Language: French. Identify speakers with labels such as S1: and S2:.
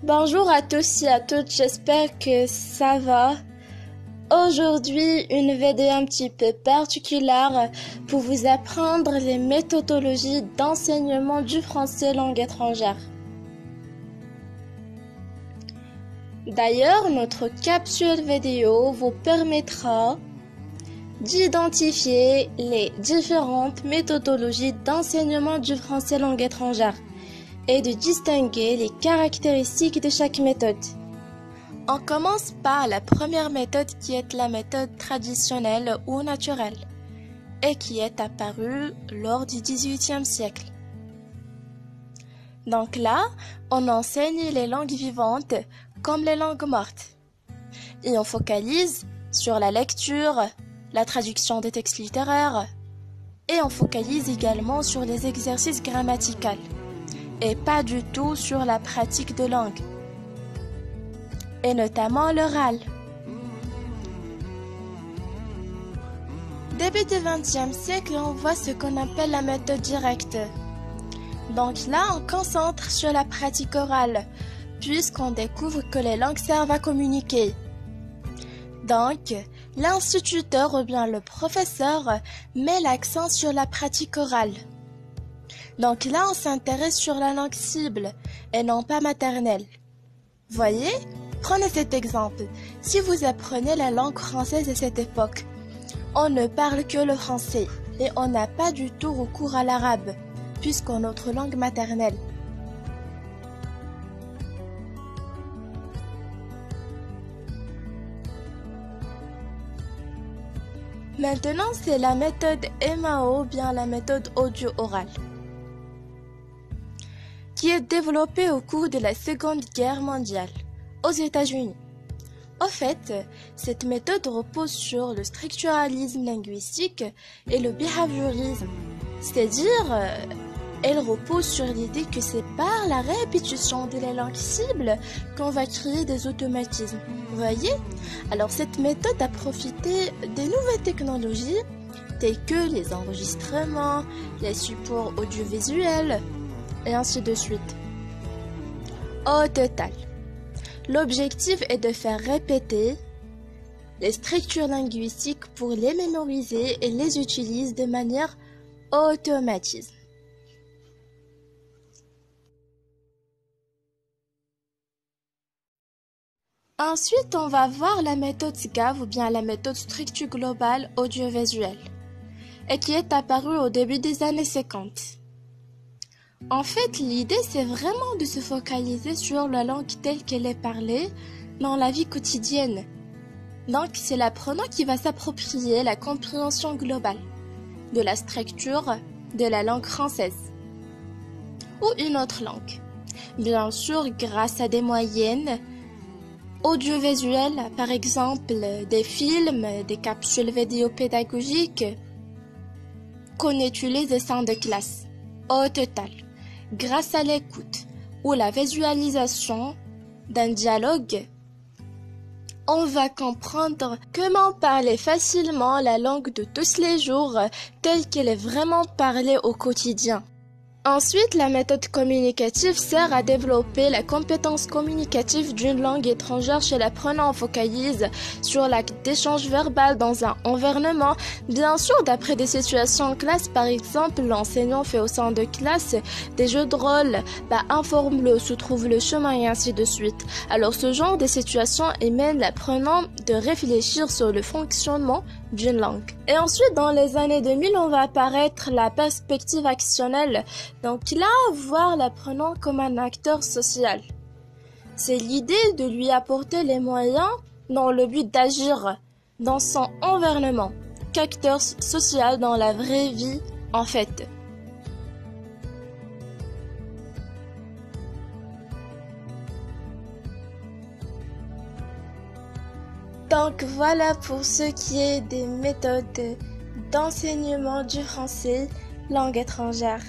S1: Bonjour à tous et à toutes, j'espère que ça va. Aujourd'hui, une vidéo un petit peu particulière pour vous apprendre les méthodologies d'enseignement du français langue étrangère. D'ailleurs, notre capsule vidéo vous permettra d'identifier les différentes méthodologies d'enseignement du français langue étrangère et de distinguer les caractéristiques de chaque méthode. On commence par la première méthode qui est la méthode traditionnelle ou naturelle et qui est apparue lors du XVIIIe siècle. Donc là, on enseigne les langues vivantes comme les langues mortes et on focalise sur la lecture, la traduction des textes littéraires et on focalise également sur les exercices grammaticaux et pas du tout sur la pratique de langue, et notamment l'oral. Début du XXe siècle, on voit ce qu'on appelle la méthode directe. Donc là, on concentre sur la pratique orale, puisqu'on découvre que les langues servent à communiquer. Donc, l'instituteur ou bien le professeur met l'accent sur la pratique orale. Donc là, on s'intéresse sur la langue cible et non pas maternelle. Voyez? Prenez cet exemple. Si vous apprenez la langue française à cette époque, on ne parle que le français et on n'a pas du tout recours à l'arabe, puisqu'en notre langue maternelle. Maintenant, c'est la méthode MAO, bien la méthode audio-orale, qui est développée au cours de la Seconde Guerre mondiale aux États-Unis. Au fait, cette méthode repose sur le structuralisme linguistique et le behaviorisme, c'est-à-dire elle repose sur l'idée que c'est par la répétition de la langue cible qu'on va créer des automatismes. Vous voyez? Alors cette méthode a profité des nouvelles technologies telles que les enregistrements, les supports audiovisuels, et ainsi de suite. Au total, l'objectif est de faire répéter les structures linguistiques pour les mémoriser et les utiliser de manière automatique. Ensuite, on va voir la méthode SGAV ou bien la méthode structure globale audiovisuelle et qui est apparue au début des années 50. En fait, l'idée, c'est vraiment de se focaliser sur la langue telle qu'elle est parlée dans la vie quotidienne. Donc, c'est l'apprenant qui va s'approprier la compréhension globale de la structure de la langue française ou une autre langue. Bien sûr, grâce à des moyens audiovisuels, par exemple des films, des capsules vidéo pédagogiques qu'on utilise au sein de classe. Au total, grâce à l'écoute ou la visualisation d'un dialogue, on va comprendre comment parler facilement la langue de tous les jours telle qu'elle est vraiment parlée au quotidien. Ensuite, la méthode communicative sert à développer la compétence communicative d'une langue étrangère chez l'apprenant. On focalise sur l'acte d'échange verbal dans un environnement. Bien sûr, d'après des situations en classe, par exemple, l'enseignant fait au sein de classe des jeux de rôle, informe-le où se trouve le chemin et ainsi de suite. Alors, ce genre de situation mène l'apprenant de réfléchir sur le fonctionnement d'une langue. Et ensuite, dans les années 2000, on va apparaître la perspective actionnelle. Donc là, voir l'apprenant comme un acteur social. C'est l'idée de lui apporter les moyens dans le but d'agir dans son environnement, qu'acteur social dans la vraie vie en fait. Donc voilà pour ce qui est des méthodes d'enseignement du français langue étrangère.